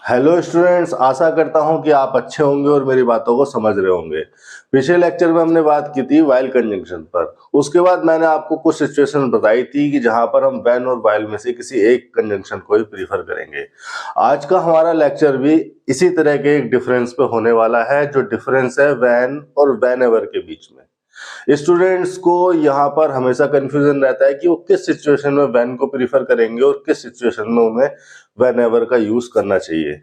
Hello students, आशा करता हूं कि आप अच्छे होंगे और मेरी बातों को समझ रहे होंगे। पिछले लेक्चर में हमने बात की थी व्हाइल कंजंक्शन पर। उसके बाद मैंने आपको कुछ सिचुएशन बताई थी कि जहां पर हम व्हेन और व्हाइल में से किसी एक कंजंक्शन को ही प्रीफर करेंगे। आज का हमारा लेक्चर भी इसी तरह के एक डिफरेंस पे होने वाला है, जो डिफरेंस है व्हेन और व्हेनेवर के बीच में। स्टूडेंट्स को यहाँ पर हमेशा कंफ्यूजन रहता है कि वो किस सिचुएशन में व्हेन को प्रीफर करेंगे और किस सिचुएशन में उन्हें व्हेनेवर का यूज करना चाहिए।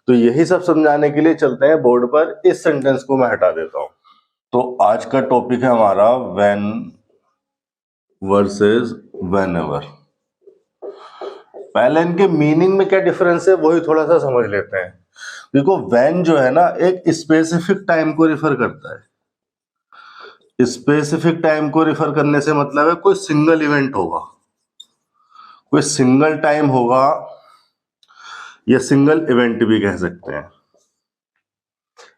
तो यही सब समझाने के लिए चलते हैं बोर्ड पर। इस सेंटेंस को मैं हटा देता हूं। तो आज का टॉपिक है हमारा व्हेन वर्सेस व्हेनेवर। पहले इनके मीनिंग में क्या डिफरेंस है वही थोड़ा सा समझ लेते हैं। देखो, व्हेन जो है ना, एक स्पेसिफिक टाइम को रिफर करता है। स्पेसिफिक टाइम को रिफर करने से मतलब है कोई सिंगल इवेंट होगा, कोई सिंगल टाइम होगा, या सिंगल इवेंट भी कह सकते हैं।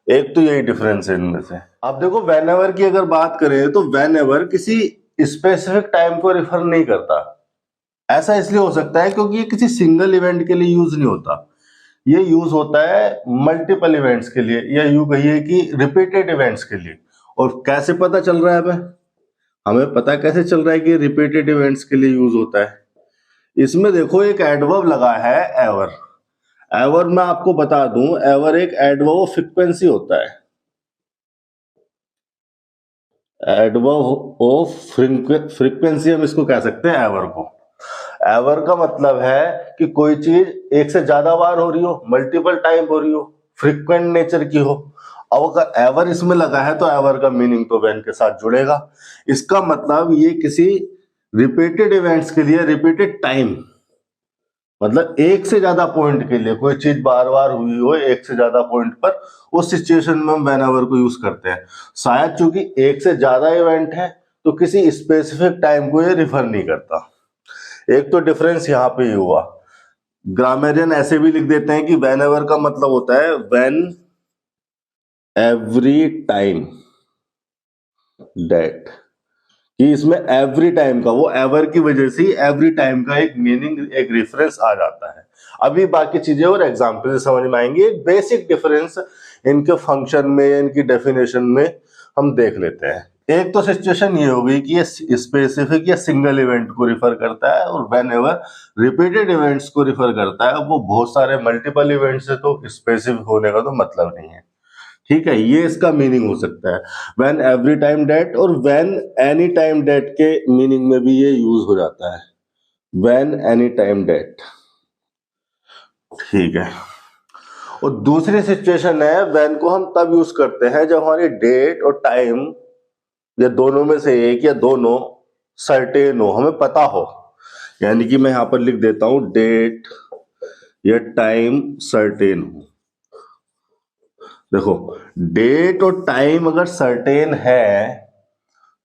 एक तो यही डिफरेंस है इनमें से। आप देखो, व्हेनेवर की अगर बात करें तो व्हेनेवर किसी स्पेसिफिक टाइम को रिफर नहीं करता। ऐसा इसलिए हो सकता है क्योंकि ये किसी सिंगल इवेंट के लिए यूज नहीं होता। ये यूज होता है मल्टीपल इवेंट्स के लिए, या यूं कहिए कि रिपीटेड इवेंट्स के लिए। और कैसे पता चल रहा है हमें पता कैसे चल रहा है कि रिपीटेड इवेंट्स के लिए यूज होता है? इसमें देखो, एक एडवर्ब लगा है एवर। एवर मैं आपको बता दूं, एवर एक एडवर्ब फ्रीक्वेंसी होता है। एडवर्ब ऑफ फ्रीक्वेंसी हम इसको कह सकते हैं एवर को। एवर का मतलब है कि कोई चीज एक से ज्यादा बार हो रही हो, मल्टीपल टाइम हो रही हो, फ्रीक्वेंट नेचर की हो। अब अगर एवर इसमें लगा है तो एवर का मीनिंग तो व्हेन के साथ जुड़ेगा। इसका मतलब ये किसी रिपीटेड इवेंट्स के लिए, रिपीटेड टाइम मतलब एक से ज्यादा पॉइंट के लिए, कोई चीज बार बार हुई हो एक से ज्यादा पॉइंट पर, उस सिचुएशन में हम व्हेनेवर को यूज करते हैं। शायद चूंकि एक से ज्यादा इवेंट है तो किसी स्पेसिफिक टाइम को ये रिफर नहीं करता। एक तो डिफरेंस यहाँ पे ही हुआ। ग्रामेरियन ऐसे भी लिख देते हैं कि व्हेनेवर का मतलब होता है व्हेन एवरी टाइम दैट, कि इसमें एवरी टाइम का, वो एवर की वजह से एवरी टाइम का एक मीनिंग, एक रेफरेंस आ जाता है। अभी बाकी चीजें और एग्जांपल से समझ में आएंगे। एक बेसिक डिफरेंस इनके फंक्शन में, इनकी डेफिनेशन में हम देख लेते हैं। एक तो सिचुएशन ये हो गई कि ये स्पेसिफिक या सिंगल इवेंट को रिफर करता है, और व्हेनेवर रिपीटेड इवेंट्स को रिफर करता है। वो बहुत सारे मल्टीपल इवेंट्स है तो स्पेसिफिक होने का तो मतलब नहीं है। ठीक है, ये इसका मीनिंग हो सकता है व्हेन एवरी टाइम डेट, और व्हेन एनी टाइम डेट के मीनिंग में भी ये यूज हो जाता है, व्हेन एनी टाइम डेट। ठीक है। और दूसरी सिचुएशन है व्हेन को हम तब यूज करते हैं जब हमारी डेट और टाइम, या दोनों में से एक या दोनों, सर्टेन हो, हमें पता हो। यानी कि मैं यहां पर लिख देता हूं डेट या टाइम सर्टेन हो। देखो, डेट और टाइम अगर सर्टेन है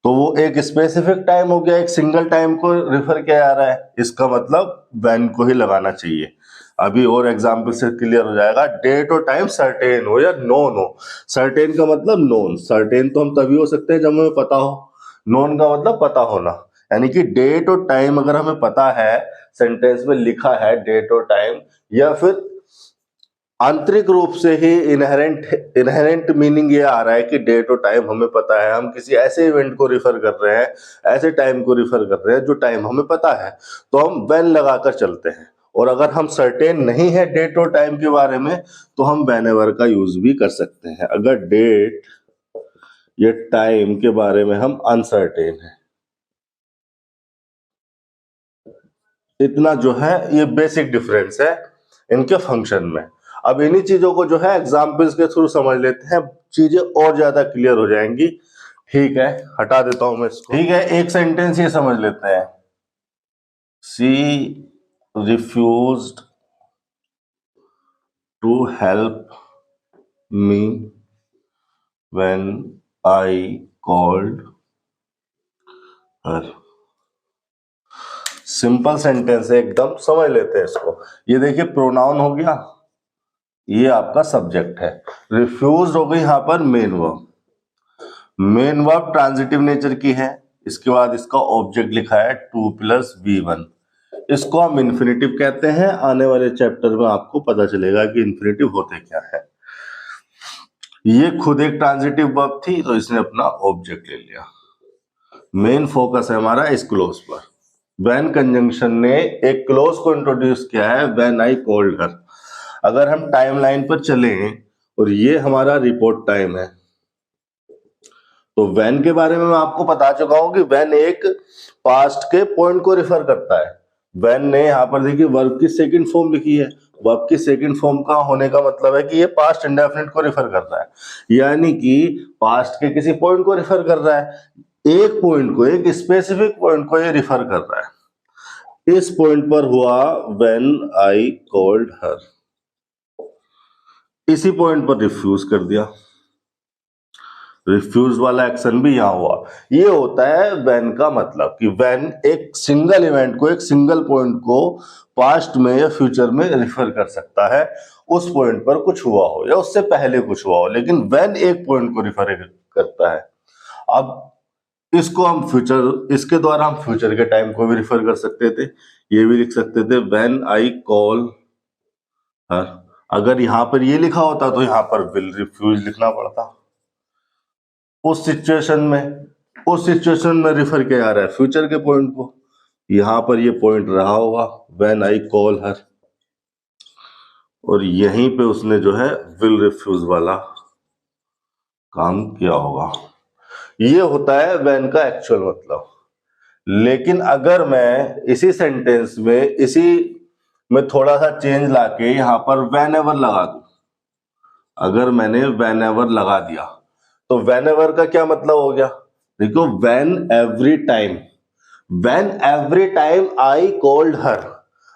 तो वो एक स्पेसिफिक टाइम हो गया, एक सिंगल टाइम को रिफर किया जा रहा है। इसका मतलब व्हेन को ही लगाना चाहिए। अभी और एग्जांपल से क्लियर हो जाएगा। डेट और टाइम सर्टेन हो या नोन हो। सर्टेन का मतलब नोन। सर्टेन तो हम तभी हो सकते हैं जब हमें पता हो। नोन का मतलब पता होना। यानी कि डेट और टाइम अगर हमें पता है, सेंटेंस में लिखा है डेट और टाइम, या फिर आंतरिक रूप से ही इनहेरेंट मीनिंग ये आ रहा है कि डेट और टाइम हमें पता है, हम किसी ऐसे इवेंट को रिफर कर रहे हैं, ऐसे टाइम को रिफर कर रहे हैं जो टाइम हमें पता है, तो हम व्हेन लगाकर चलते हैं। और अगर हम सर्टेन नहीं है डेट और टाइम के बारे में तो हम व्हेनेवर का यूज भी कर सकते हैं। अगर डेट या टाइम के बारे में हम अनसर्टेन है। इतना जो है ये बेसिक डिफरेंस है इनके फंक्शन में। अब इन्हीं चीजों को जो है एग्जाम्पल्स के थ्रू समझ लेते हैं, चीजें और ज्यादा क्लियर हो जाएंगी। ठीक है, हटा देता हूं मैं इसको। ठीक है, एक सेंटेंस ये समझ लेते हैं। She refused to help me when I called her. Simple sentence है एकदम, समझ लेते हैं इसको। ये देखिए, प्रोनाउन हो गया, ये आपका सब्जेक्ट है। रिफ्यूज हो गई यहां पर main verb. Main verb transitive nature की है। इसके बाद इसका ऑब्जेक्ट लिखा है टू प्लस V1। इसको हम इन्फिनेटिव कहते हैं। आने वाले चैप्टर में आपको पता चलेगा कि इन्फिनेटिव होते क्या है। ये खुद एक ट्रांजिटिव वर्ब थी तो इसने अपना ऑब्जेक्ट ले लिया। मेन फोकस है हमारा इस क्लोज पर। व्हेन कंजंक्शन ने एक क्लोज को इंट्रोड्यूस किया है, व्हेन आई कॉल्ड हर। अगर हम टाइमलाइन पर चलें और ये हमारा रिपोर्ट टाइम है, तो व्हेन के बारे में मैं आपको बता चुका हूं कि व्हेन एक पास्ट के पॉइंट को रिफर करता है। व्हेन ने यहां पर देखिए वर्ब की सेकंड फॉर्म लिखी है। वर्ब की सेकंड फॉर्म का होने का मतलब है कि ये पास्ट इंडेफिनिट को रिफर कर रहा है, यानी कि पास्ट के किसी पॉइंट को रिफर कर रहा है। एक पॉइंट को, एक स्पेसिफिक पॉइंट को ये रिफर कर रहा है। इस पॉइंट पर हुआ व्हेन आई कॉल्ड हर, इसी पॉइंट पर रिफ्यूज कर दिया। रिफ्यूज वाला एक्शन भी यहां हुआ। ये होता है व्हेन का मतलब कि व्हेन एक सिंगल इवेंट को, एक सिंगल पॉइंट को पास्ट में या फ्यूचर में रिफर कर सकता है। उस पॉइंट पर कुछ हुआ हो या उससे पहले कुछ हुआ हो, लेकिन व्हेन एक पॉइंट को रिफर करता है। अब इसको हम फ्यूचर, इसके द्वारा हम फ्यूचर के टाइम को भी रिफर कर सकते थे। ये भी लिख सकते थे व्हेन आई कॉल हर। अगर यहां पर ये लिखा होता तो यहां पर विल रिफ्यूज लिखना पड़ता। उस सिचुएशन में रिफर किया जा रहा है फ्यूचर के पॉइंट को। यहां पर ये पॉइंट रहा होगा व्हेन आई कॉल हर, और यहीं पे उसने जो है विल रिफ्यूज वाला काम किया होगा। ये होता है व्हेन का एक्चुअल मतलब। लेकिन अगर मैं इसी सेंटेंस में, इसी में थोड़ा सा चेंज लाके यहां पर व्हेन एवर लगा दूं, अगर मैंने व्हेन एवर लगा दिया तो व्हेन एवर का क्या मतलब हो गया? देखो, when every time I called हर,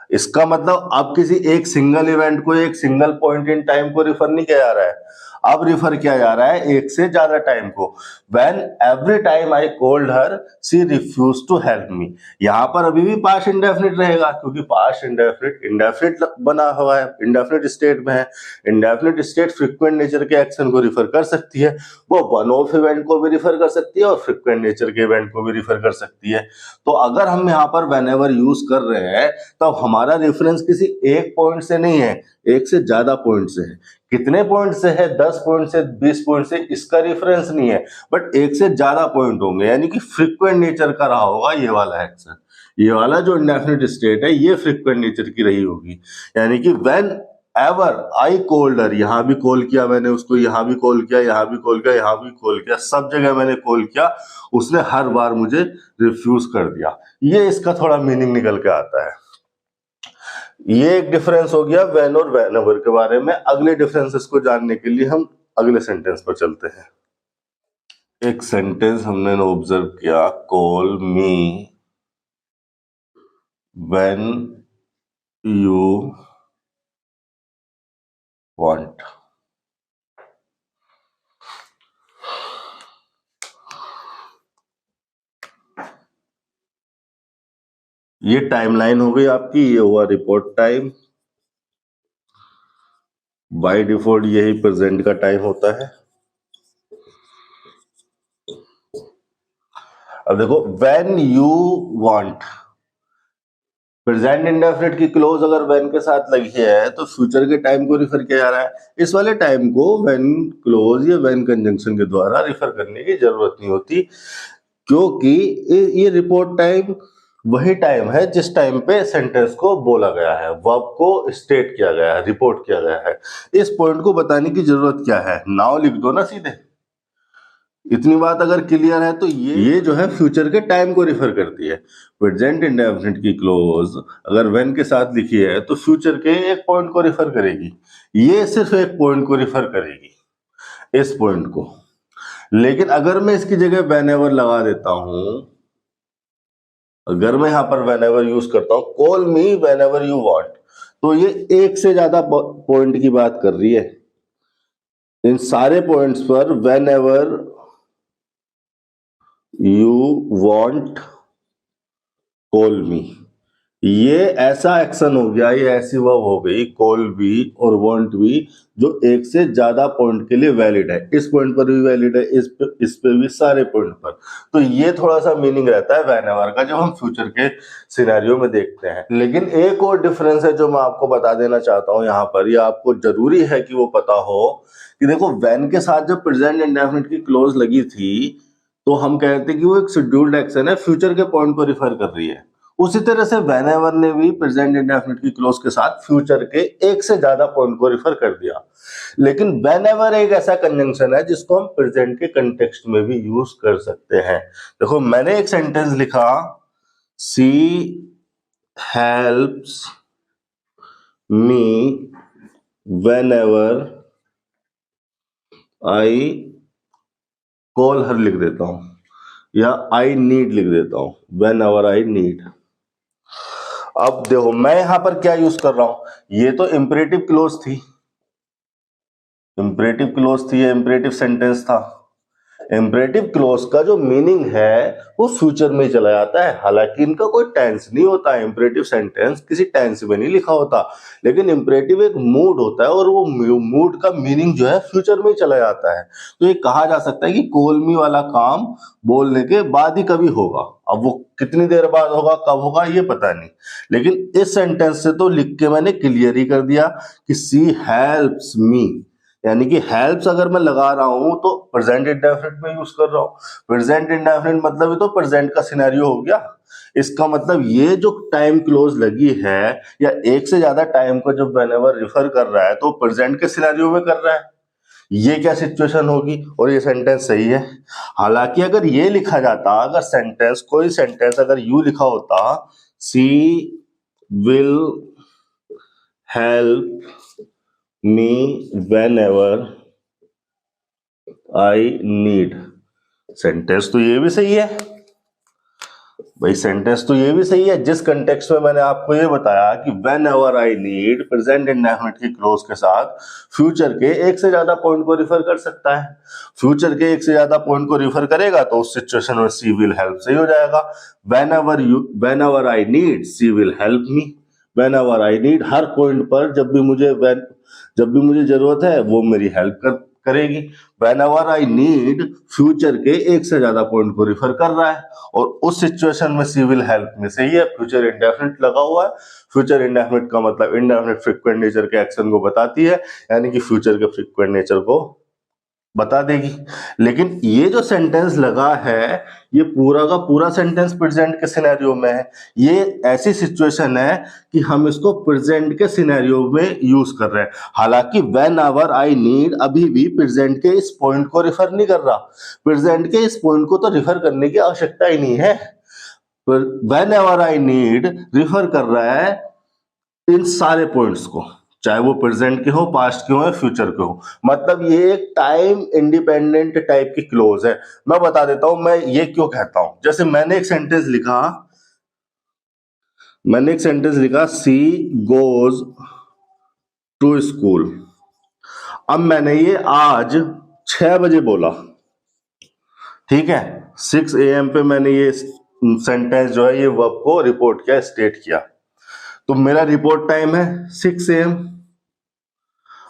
इसका मतलब अब किसी एक सिंगल इवेंट को, एक सिंगल पॉइंट इन टाइम को रिफर नहीं किया जा रहा है, अब रिफर किया जा रहा है एक से ज्यादा टाइम को। When every time I called her she refuse to help me. यहां पर अभी भी पास्ट इंडेफिनिट रहेगा, क्योंकि पास्ट इंडेफिनिट बना हुआ है, इंडेफिनिट स्टेट में है। इंडेफिनिट स्टेट फ्रीक्वेंट नेचर के एक्शन को रिफर कर सकती है, वो वन ऑफ इवेंट को भी रिफर कर सकती है और फ्रीक्वेंट नेचर के इवेंट को भी रिफर कर सकती है। तो अगर हम यहाँ पर व्हेनेवर यूज कर रहे हैं तो हमारा रेफरेंस किसी एक पॉइंट से नहीं है, एक से ज्यादा पॉइंट से है। कितने पॉइंट से है? 10 पॉइंट से, 20 पॉइंट से, इसका रेफरेंस नहीं है, बट एक से ज्यादा पॉइंट होंगे, यानी कि फ्रीक्वेंट नेचर का रहा होगा ये वाला एक्शन। ये वाला जो इंडेफिनिट स्टेट है ये फ्रीक्वेंट नेचर की रही होगी, यानी कि व्हेन एवर आई कॉल्ड हर, यहां भी कॉल किया मैंने उसको, यहां भी कॉल किया, यहां भी कॉल किया, यहां भी कॉल किया, सब जगह मैंने कॉल किया, उसने हर बार मुझे रिफ्यूज कर दिया। ये इसका थोड़ा मीनिंग निकल के आता है। ये एक डिफरेंस हो गया व्हेन और व्हेनेवर के बारे में। अगले डिफरेंसेस को जानने के लिए हम अगले सेंटेंस पर चलते हैं। एक सेंटेंस हमने ऑब्जर्व किया, call me when you want. ये टाइमलाइन हो गई आपकी, ये हुआ रिपोर्ट टाइम। बाय डिफॉल्ट यही प्रेजेंट का टाइम होता है। अब देखो, when you want, present indefinite की क्लोज अगर व्हेन के साथ लगी है तो फ्यूचर के टाइम को रिफर किया जा रहा है। इस वाले टाइम को व्हेन क्लोज या व्हेन कंजंक्शन के द्वारा रिफर करने की जरूरत नहीं होती, क्योंकि ये रिपोर्ट टाइम वही टाइम है जिस टाइम पे सेंटेंस को बोला गया है, वर्ब को स्टेट किया गया है, रिपोर्ट किया गया है। इस पॉइंट को बताने की जरूरत क्या है? नाउ लिख दो ना सीधे। इतनी बात अगर क्लियर है तो ये जो है फ्यूचर के टाइम को रिफर करती है। प्रेजेंट इंडेफिनिट की क्लोज अगर व्हेन के साथ लिखी है तो फ्यूचर के एक पॉइंट को रिफर करेगी। ये सिर्फ एक पॉइंट को रिफर करेगी, इस पॉइंट को। लेकिन अगर मैं इसकी जगह व्हेनेवर लगा देता हूं, अगर मैं यहां पर व्हेनेवर यूज करता हूं, call me whenever you want, तो ये एक से ज्यादा पॉइंट की बात कर रही है। इन सारे पॉइंट्स पर व्हेनेवर यू वांट कॉल मी, ये ऐसा एक्शन हो गया, ये ऐसी वर्ब हो गई कॉल भी और वांट भी जो एक से ज्यादा पॉइंट के लिए वैलिड है। इस पॉइंट पर भी वैलिड है, इस पे भी, सारे पॉइंट पर। तो ये थोड़ा सा मीनिंग रहता है व्हेनेवर का जब हम फ्यूचर के सिनेरियो में देखते हैं। लेकिन एक और डिफरेंस है जो मैं आपको बता देना चाहता हूं यहाँ पर, ये आपको जरूरी है कि वो पता हो कि देखो व्हेन के साथ जब प्रेजेंट इंडेफिनिट की क्लोज लगी थी तो हम कहते हैं कि वो एक शेड्यूल्ड एक्शन है, फ्यूचर के पॉइंट को रिफर कर रही है। उसी तरह से व्हेनेवर ने भी प्रेजेंट इंडेफिनिट की क्लोज के साथ फ्यूचर के एक से ज्यादा पॉइंट को रिफर कर दिया। लेकिन व्हेनेवर एक ऐसा कंजंक्शन है जिसको हम प्रेजेंट के कंटेक्स्ट में भी यूज कर सकते हैं। देखो मैंने एक सेंटेंस लिखा, she helps me whenever I call her लिख देता हूं, या आई नीड लिख देता हूं, व्हेनेवर आई नीड। अब देखो मैं यहां पर क्या यूज कर रहा हूं, ये तो इंपरेटिव क्लोज थी, ये इंपरेटिव सेंटेंस था। इंपरेटिव क्लोज का जो मीनिंग है वो फ्यूचर में चला जाता है, हालांकि इनका कोई टेंस नहीं होता। इंपरेटिव सेंटेंस किसी टेंस में नहीं लिखा होता, लेकिन इंपरेटिव एक मूड होता है और वो मूड का मीनिंग जो है फ्यूचर में चला जाता है। तो ये कहा जा सकता है कि कॉल मी वाला काम बोलने के बाद ही कभी होगा। अब वो कितनी देर बाद होगा, कब होगा, ये पता नहीं। लेकिन इस सेंटेंस से तो लिख के मैंने क्लियर ही कर दिया कि सी हेल्प्स मी, यानी कि हेल्प्स अगर मैं लगा रहा हूं तो प्रेजेंट इंडेफिनिट में यूज कर रहा हूं। प्रेजेंट इंडेफिनिट मतलब ये तो प्रेजेंट का सिनेरियो हो गया। इसका मतलब ये जो टाइम क्लोज लगी है या एक से ज्यादा टाइम को जब व्हेनेवर रिफर कर रहा है तो प्रेजेंट के सिनेरियो में कर रहा है। ये क्या सिचुएशन होगी, और ये सेंटेंस सही है। हालांकि अगर ये लिखा जाता, अगर सेंटेंस, कोई सेंटेंस अगर यू लिखा होता, she will help me whenever I need, sentence तो ये भी सही है भाई, सेंटेंस तो ये भी सही है। जिस कंटेक्स्ट में मैंने आपको ये बताया कि whenever I need present indefinite की क्लोज के साथ फ्यूचर के एक से ज्यादा पॉइंट को रिफर कर सकता है। फ्यूचर के एक से ज्यादा पॉइंट को रिफर करेगा तो उस सिचुएशन में सी विल हेल्प सही हो जाएगा। Whenever I need she will help me, whenever I need her point पर जब भी मुझे जरूरत है वो मेरी हेल्प करेगी। व्हेनेवर आई नीड फ्यूचर के एक से ज्यादा पॉइंट को रिफर कर रहा है और उस सिचुएशन में सी विल हेल्प में सही है, फ्यूचर इंडेफिनिट लगा हुआ है। फ्यूचर इंडेफिनिट का मतलब इंडेफिनिट फ्रीक्वेंट नेचर के एक्शन को बताती है, यानी कि फ्यूचर के फ्रीक्वेंट नेचर को बता देगी। लेकिन ये जो सेंटेंस लगा है ये पूरा का पूरा सेंटेंस प्रेजेंट के सिनेरियो में है। ये ऐसी सिचुएशन है कि हम इसको प्रेजेंट के सिनेरियो में यूज कर रहे हैं। हालांकि व्हेनेवर आई नीड अभी भी प्रेजेंट के इस पॉइंट को रिफर नहीं कर रहा, प्रेजेंट के इस पॉइंट को तो रिफर करने की आवश्यकता ही नहीं है। व्हेनेवर आई नीड रिफर कर रहा है इन सारे पॉइंट्स को, चाहे वो प्रेजेंट के हो, पास्ट के हो या फ्यूचर के हो। मतलब ये एक टाइम इंडिपेंडेंट टाइप की क्लोज है। मैं बता देता हूं मैं ये क्यों कहता हूं। जैसे मैंने एक सेंटेंस लिखा, सी गोज टू स्कूल। अब मैंने ये आज 6 बजे बोला, ठीक है, 6 AM पे मैंने ये सेंटेंस जो है ये वर्ब को रिपोर्ट किया, स्टेट किया, तो मेरा रिपोर्ट टाइम है 6 AM।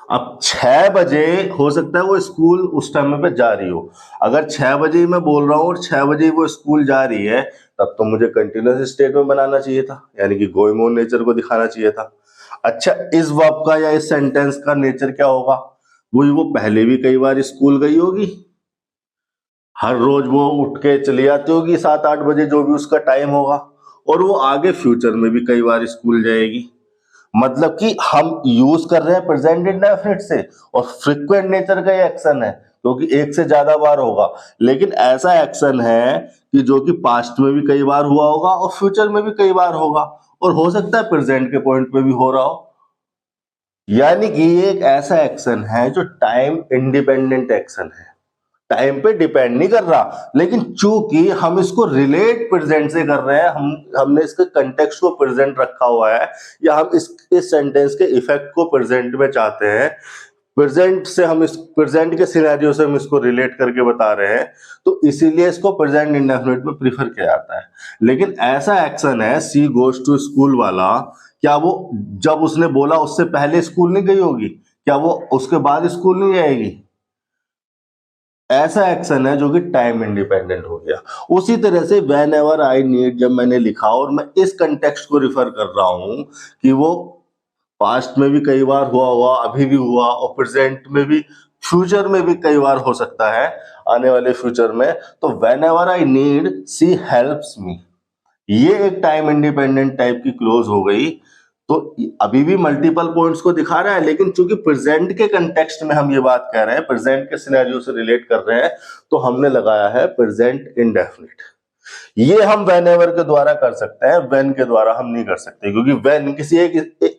अब 6 बजे हो सकता है वो स्कूल उस टाइम पे जा रही हो। अगर 6 बजे ही मैं बोल रहा हूँ और 6 बजे ही वो स्कूल जा रही है, तब तो मुझे कंटिन्यूअस स्टेट में बनाना चाहिए था, यानी कि गोइंग ऑन नेचर को दिखाना चाहिए था। अच्छा, इस वर्ब का या इस सेंटेंस का नेचर क्या होगा, वो पहले भी कई बार स्कूल गई होगी, हर रोज वो उठ के चली जाती होगी 7-8 बजे जो भी उसका टाइम होगा, और वो आगे फ्यूचर में भी कई बार स्कूल जाएगी। मतलब कि हम यूज कर रहे हैं प्रेजेंट इंडेफिनिट से और फ्रीक्वेंट नेचर का ये एक्शन है क्योंकि एक से ज्यादा बार होगा। लेकिन ऐसा एक्शन है कि जो कि पास्ट में भी कई बार हुआ होगा और फ्यूचर में भी कई बार होगा, और हो सकता है प्रेजेंट के पॉइंट पे भी हो रहा हो। यानी कि ये एक ऐसा एक्शन है जो टाइम इंडिपेंडेंट एक्शन है, टाइम पे डिपेंड नहीं कर रहा। लेकिन चूंकि हम इसको रिलेट प्रेजेंट से कर रहे हैं, हमने इसके कंटेक्स्ट को प्रेजेंट रखा हुआ है, या हम इस सेंटेंस के इफेक्ट को प्रेजेंट में चाहते हैं, प्रेजेंट से हम इस प्रेजेंट के सिनेरियो से हम इसको रिलेट करके बता रहे हैं, तो इसीलिए इसको प्रेजेंट इंडेफिनिट में प्रीफर किया जाता है। लेकिन ऐसा एक्शन है सी गोज टू स्कूल वाला, क्या वो जब उसने बोला उससे पहले स्कूल नहीं गई होगी? क्या वो उसके बाद स्कूल नहीं जाएगी? ऐसा एक्शन है जो कि टाइम इंडिपेंडेंट हो गया। उसी तरह से वेन एवर आई नीड, जब मैंने लिखा और मैं इस कंटेक्स्ट को रिफर कर रहा हूं कि वो पास्ट में भी कई बार हुआ हुआ, अभी भी हुआ और प्रेजेंट में भी, फ्यूचर में भी कई बार हो सकता है, आने वाले फ्यूचर में, तो whenever I need she helps me, ये एक टाइम इंडिपेंडेंट टाइप की क्लोज हो गई। तो अभी भी मल्टीपल पॉइंट्स को दिखा रहा है, लेकिन चूंकि प्रेजेंट के कंटेक्स्ट में हम ये बात कह रहे हैं, प्रेजेंट के सिनेरियो से रिलेट कर रहे हैं, तो हमने लगाया है प्रेजेंट इंडेफिनिट। ये हम वेन एवर के द्वारा कर सकते हैं, वेन के द्वारा हम नहीं कर सकते, क्योंकि वेन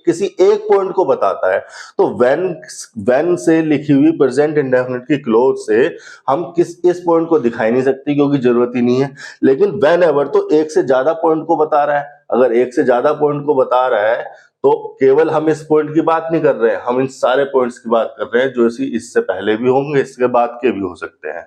किसी एक पॉइंट को बताता है। तो वेन से लिखी हुई प्रेजेंट इंडेफिनिट की क्लोज से हम इस पॉइंट को दिखाई नहीं सकती, क्योंकि जरूरत ही नहीं है। लेकिन वेन एवर तो एक से ज्यादा पॉइंट को बता रहा है। अगर एक से ज्यादा पॉइंट को बता रहा है तो केवल हम इस पॉइंट की बात नहीं कर रहे हैं, हम इन सारे पॉइंट्स की बात कर रहे हैं, जो इससे पहले भी होंगे, इसके बाद के भी हो सकते हैं।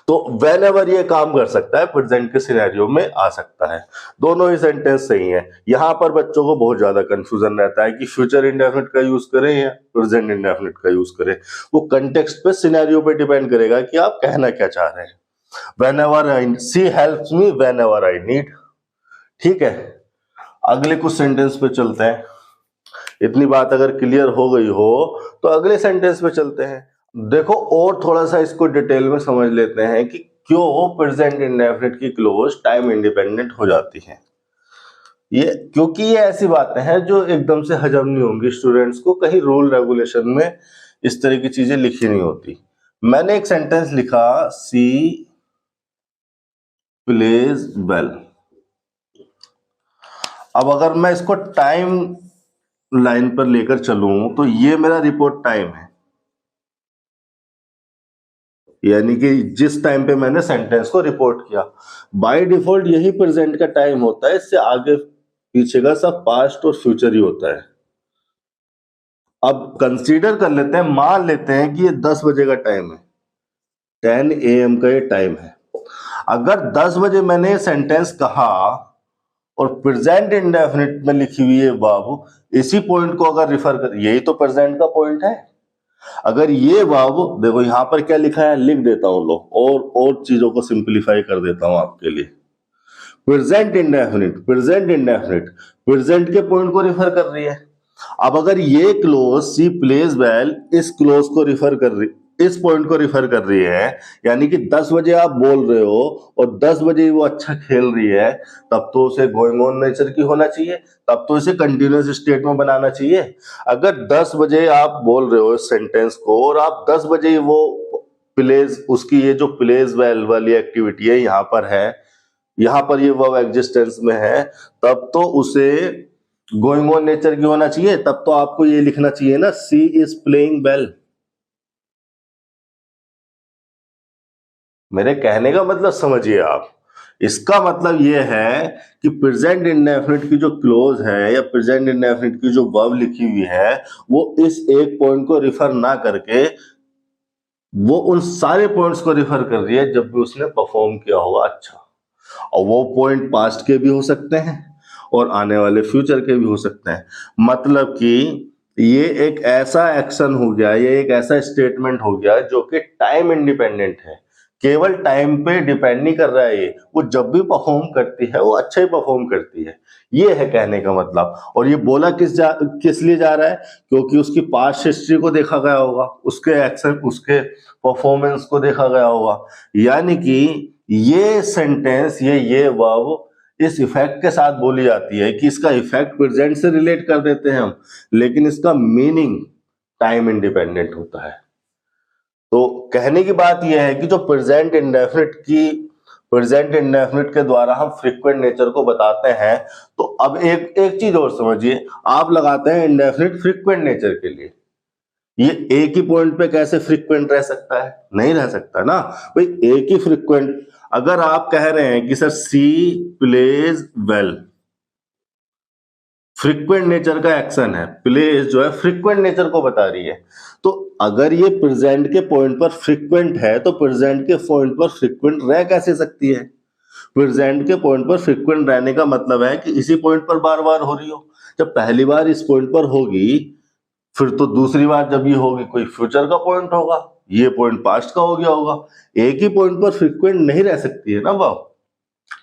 तो वेन एवर ये काम कर सकता है, प्रेजेंट के सिनेरियो में आ सकता है। दोनों ही सेंटेंस सही है। यहां पर बच्चों को बहुत ज्यादा कंफ्यूजन रहता है कि फ्यूचर इंडेफिनिट का यूज करें या प्रेजेंट इंडेफिनिट का यूज करें। वो कंटेक्स्ट पे, सिनेरियो पे डिपेंड करेगा कि आप कहना क्या चाह रहे हैं। Whenever I she helps me whenever I need. ठीक है, अगले कुछ सेंटेंस पे चलते हैं। इतनी बात अगर क्लियर हो गई हो तो अगले सेंटेंस पे चलते हैं। देखो और थोड़ा सा इसको डिटेल में समझ लेते हैं कि क्यों प्रेजेंट इंडेफिनिट की क्लोज टाइम इंडिपेंडेंट हो जाती है। क्योंकि ये ऐसी बातें हैं जो एकदम से हजम नहीं होंगी स्टूडेंट्स को, कहीं रूल रेगुलेशन में इस तरह की चीजें लिखी नहीं होती। मैंने एक सेंटेंस लिखा, सी प्लेज वेल। अब अगर मैं इसको टाइम लाइन पर लेकर चलूं तो ये मेरा रिपोर्ट टाइम है, यानी कि जिस टाइम पे मैंने सेंटेंस को रिपोर्ट किया। बाय डिफॉल्ट यही प्रेजेंट का टाइम होता है, इससे आगे पीछे का सब पास्ट और फ्यूचर ही होता है। अब कंसीडर कर लेते हैं, मान लेते हैं कि ये 10 बजे का टाइम है, 10 AM का ये टाइम है। अगर 10 बजे मैंने सेंटेंस कहा और प्रेजेंट इंडेफिनिट में लिखी हुई है बाबू, इसी पॉइंट को अगर रिफर कर, यही तो प्रेजेंट का पॉइंट है। अगर ये बाबू देखो यहां पर क्या लिखा है, लिख देता हूं लो, और चीजों को सिंप्लीफाई कर देता हूं आपके लिए। Present indefinite, present indefinite present के पॉइंट को रिफर कर रही है। अब अगर ये क्लोज सी प्लेज वेल इस क्लोज को रिफर कर रही, इस पॉइंट को रिफर कर रही है, यानी कि 10 बजे आप बोल रहे हो और 10 बजे वो अच्छा खेल रही है, तब तो उसे गोइंग ऑन नेचर की होना चाहिए, तब तो इसे कंटिन्यूअस स्टेट में बनाना चाहिए। अगर 10 बजे आप बोल रहे हो इस सेंटेंस को और आप 10 बजे वो प्लेज, उसकी ये जो प्लेज वेल वाली एक्टिविटी है यहां पर है, यहां पर ये वर्ब एग्जिस्टेंस में है, तब तो उसे गोइंग ऑन नेचर की होना चाहिए। तब तो आपको ये लिखना चाहिए ना, सी इज प्लेइंग वेल। मेरे कहने का मतलब समझिए आप। इसका मतलब यह है कि प्रेजेंट इंडेफिनिट की जो क्लोज है या प्रेजेंट इंडेफिनिट की जो वर्ब लिखी हुई है, वो इस एक पॉइंट को रिफर ना करके वो उन सारे पॉइंट्स को रिफर कर रही है जब भी उसने परफॉर्म किया होगा अच्छा। और वो पॉइंट पास्ट के भी हो सकते हैं और आने वाले फ्यूचर के भी हो सकते हैं। मतलब कि ये एक ऐसा एक्शन हो गया, ये एक ऐसा स्टेटमेंट हो गया जो कि टाइम इंडिपेंडेंट है, केवल टाइम पे डिपेंड नहीं कर रहा है। ये वो जब भी परफॉर्म करती है वो अच्छा ही परफॉर्म करती है, ये है कहने का मतलब। और ये बोला किस लिए जा रहा है, क्योंकि उसकी पास्ट हिस्ट्री को देखा गया होगा, उसके एक्शन, उसके परफॉर्मेंस को देखा गया होगा। यानी कि ये सेंटेंस, ये वर्ब इस इफेक्ट के साथ बोली जाती है कि इसका इफेक्ट प्रेजेंट से रिलेट कर देते हैं हम, लेकिन इसका मीनिंग टाइम इंडिपेंडेंट होता है। तो कहने की बात यह है कि जो प्रेजेंट इंडेफिनिट के द्वारा हम फ्रीक्वेंट नेचर को बताते हैं, तो अब एक चीज और समझिए, आप लगाते हैं इंडेफिनिट फ्रीक्वेंट नेचर के लिए, ये एक ही पॉइंट पे कैसे फ्रीक्वेंट रह सकता है? नहीं रह सकता ना भाई, एक ही फ्रीक्वेंट। अगर आप कह रहे हैं कि सर सी प्लेज वेल, फ्रीक्वेंट नेचर का एक्शन है, प्लेस जो है फ्रीक्वेंट नेचर को बता रही है। तो अगर ये प्रेजेंट के पॉइंट पर फ्रीक्वेंट है तो प्रेजेंट के पॉइंट पर फ्रीक्वेंट रह कैसे सकती है? प्रेजेंट के पॉइंट पर फ्रीक्वेंट रहने का मतलब है कि इसी पॉइंट पर बार बार हो रही हो। जब पहली बार इस पॉइंट पर होगी, फिर तो दूसरी बार जब ये होगी कोई फ्यूचर का पॉइंट होगा, ये पॉइंट पास्ट का हो गया होगा। एक ही पॉइंट पर फ्रीक्वेंट नहीं रह सकती है ना वो,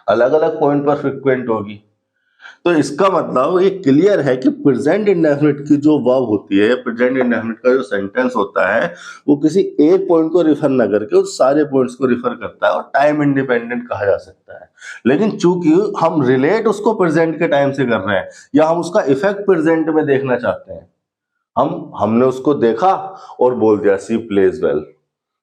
अलग अलग पॉइंट पर फ्रीक्वेंट होगी। तो इसका मतलब ये क्लियर है कि प्रेजेंट इंडेफिनिट की जो वर्ब होती है, प्रेजेंट इंडेफिनिट का जो सेंटेंस होता है, वो किसी एक पॉइंट को रिफर ना करके उस सारे पॉइंट्स को रिफर करता है और टाइम इंडिपेंडेंट कहा जा सकता है। लेकिन चूंकि हम रिलेट उसको प्रेजेंट के टाइम से कर रहे हैं या हम उसका इफेक्ट प्रेजेंट में देखना चाहते हैं, हमने उसको देखा और बोल दिया सी प्लेज वेल,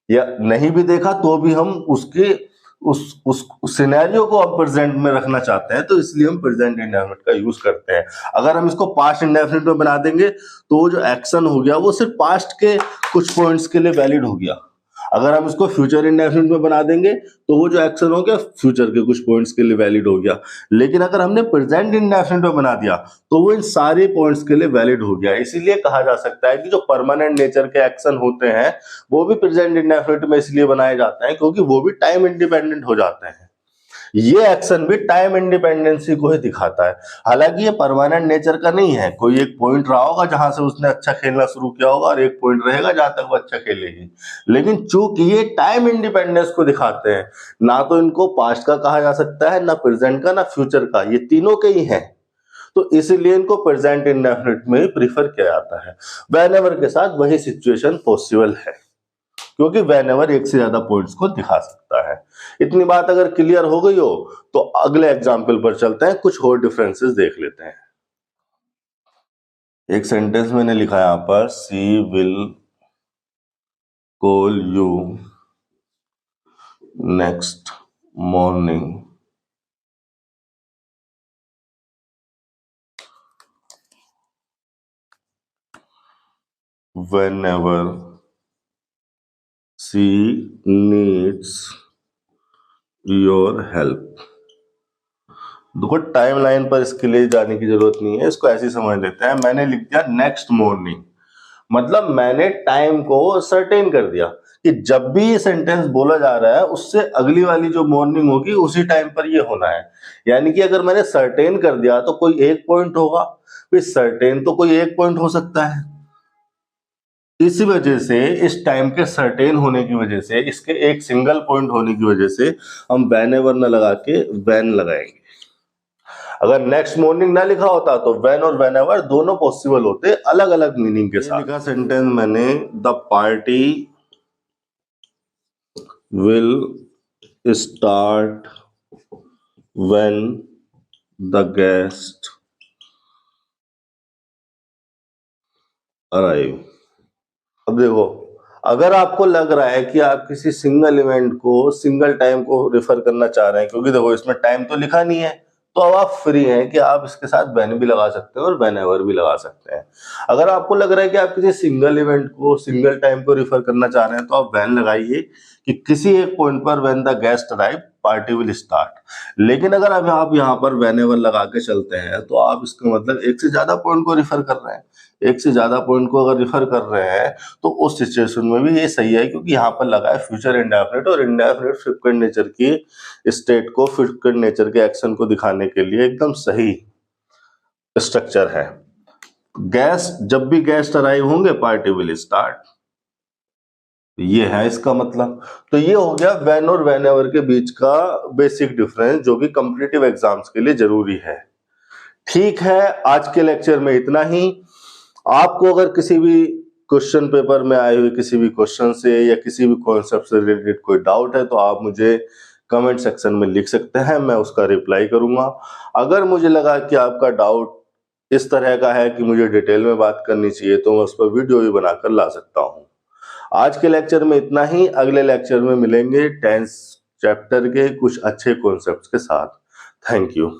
या नहीं भी देखा तो भी हम उसके उस सिनेरियो को अब प्रेजेंट में रखना चाहते हैं, तो इसलिए हम प्रेजेंट इंडेफिनिट का यूज करते हैं। अगर हम इसको पास्ट इंडेफिनिट में बना देंगे तो वो जो एक्शन हो गया वो सिर्फ पास्ट के कुछ पॉइंट्स के लिए वैलिड हो गया। अगर हम इसको फ्यूचर इंडेफिनिट में बना देंगे तो वो जो एक्शन हो गया फ्यूचर के कुछ पॉइंट्स के लिए वैलिड हो गया। लेकिन अगर हमने प्रेजेंट इंडेफिनिट में बना दिया तो वो इन सारे पॉइंट्स के लिए वैलिड हो गया। इसीलिए कहा जा सकता है कि जो परमानेंट नेचर के एक्शन होते हैं वो भी प्रेजेंट इंडेफिनिट में इसलिए बनाए जाते हैं क्योंकि वो भी टाइम इंडिपेंडेंट हो जाते हैं। ये एक्शन भी टाइम इंडिपेंडेंसी को ही दिखाता है। हालांकि ये परमानेंट नेचर का नहीं है, कोई एक पॉइंट रहा होगा जहां से उसने अच्छा खेलना शुरू किया होगा और एक पॉइंट रहेगा जहां तक वो अच्छा खेलेगी। लेकिन चूंकि ये टाइम इंडिपेंडेंस को दिखाते हैं, ना तो इनको पास्ट का कहा जा सकता है, ना प्रेजेंट का, ना फ्यूचर का, ये तीनों के ही है। तो इसीलिए इनको प्रेजेंट इंडेफिनिट में ही प्रीफर किया जाता है। व्हेनेवर के साथ वही सिचुएशन पॉसिबल है क्योंकि व्हेनेवर एक से ज्यादा पॉइंट्स को दिखा सकता है। इतनी बात अगर क्लियर हो गई हो तो अगले एग्जाम्पल पर चलते हैं, कुछ और डिफरेंसेस देख लेते हैं। एक सेंटेंस मैंने लिखा यहां पर, she will call you next morning. whenever she needs your help। देखो टाइम लाइन पर इसके लिए जाने की जरूरत नहीं है, इसको ऐसे ही समझ लेते हैं। मैंने लिख दिया नेक्स्ट मॉर्निंग, मतलब मैंने टाइम को सर्टेन कर दिया कि जब भी ये सेंटेंस बोला जा रहा है उससे अगली वाली जो मॉर्निंग होगी उसी टाइम पर ये होना है। यानी कि अगर मैंने सर्टेन कर दिया तो कोई एक पॉइंट होगा, फिर सर्टेन तो कोई एक पॉइंट हो सकता है। इसी वजह से इस टाइम के सर्टेन होने की वजह से, इसके एक सिंगल पॉइंट होने की वजह से हम व्हेनेवर न लगा के व्हेन लगाएंगे। अगर नेक्स्ट मॉर्निंग ना लिखा होता तो व्हेन और व्हेनेवर दोनों पॉसिबल होते, अलग अलग मीनिंग के साथ। लिखा सेंटेंस मैंने, the party will start when the guest arrive. अब देखो, अगर आपको लग रहा है कि आप किसी सिंगल इवेंट को, सिंगल टाइम को रेफर करना चाह रहे हैं, क्योंकि देखो इसमें टाइम तो लिखा नहीं है, तो अब आप फ्री हैं कि आप इसके साथ व्हेन भी लगा सकते हैं और व्हेनेवर भी लगा सकते हैं। अगर आपको लग रहा है कि आप किसी सिंगल इवेंट को, सिंगल टाइम को रेफर करना चाह रहे हैं तो आप व्हेन लगाइए कि किसी एक पॉइंट पर when the guest arrive party will start. लेकिन अगर अब आप यहाँ पर व्हेनेवर लगा के चलते हैं तो आप इसका मतलब एक से ज्यादा पॉइंट को रिफर कर रहे हैं। एक से ज्यादा पॉइंट को अगर रिफर कर रहे हैं तो उस सिचुएशन में भी ये सही है, क्योंकि यहाँ पर लगा है फ्यूचर इंडेफिनिट, और इंडेफिनिट फ्रीक्वेंट नेचर की स्टेट को, फ्रीक्वेंट नेचर के एक्शन को दिखाने के लिए एकदम सही स्ट्रक्चर है। गेस्ट, जब भी गेस्ट अराइव होंगे पार्टी विल स्टार्ट, ये है इसका मतलब। तो ये हो गया व्हेन और व्हेनेवर के बीच का बेसिक डिफरेंस, जो कि कॉम्पिटिटिव एग्जाम्स के लिए जरूरी है। ठीक है, आज के लेक्चर में इतना ही। आपको अगर किसी भी क्वेश्चन पेपर में आए हुए किसी भी क्वेश्चन से या किसी भी कॉन्सेप्ट से रिलेटेड कोई डाउट है तो आप मुझे कमेंट सेक्शन में लिख सकते हैं, मैं उसका रिप्लाई करूंगा। अगर मुझे लगा कि आपका डाउट इस तरह का है कि मुझे डिटेल में बात करनी चाहिए तो मैं उस पर वीडियो भी बनाकर ला सकता हूं। आज के लेक्चर में इतना ही। अगले लेक्चर में मिलेंगे 10th चैप्टर के कुछ अच्छे कॉन्सेप्ट्स के साथ। Thank you.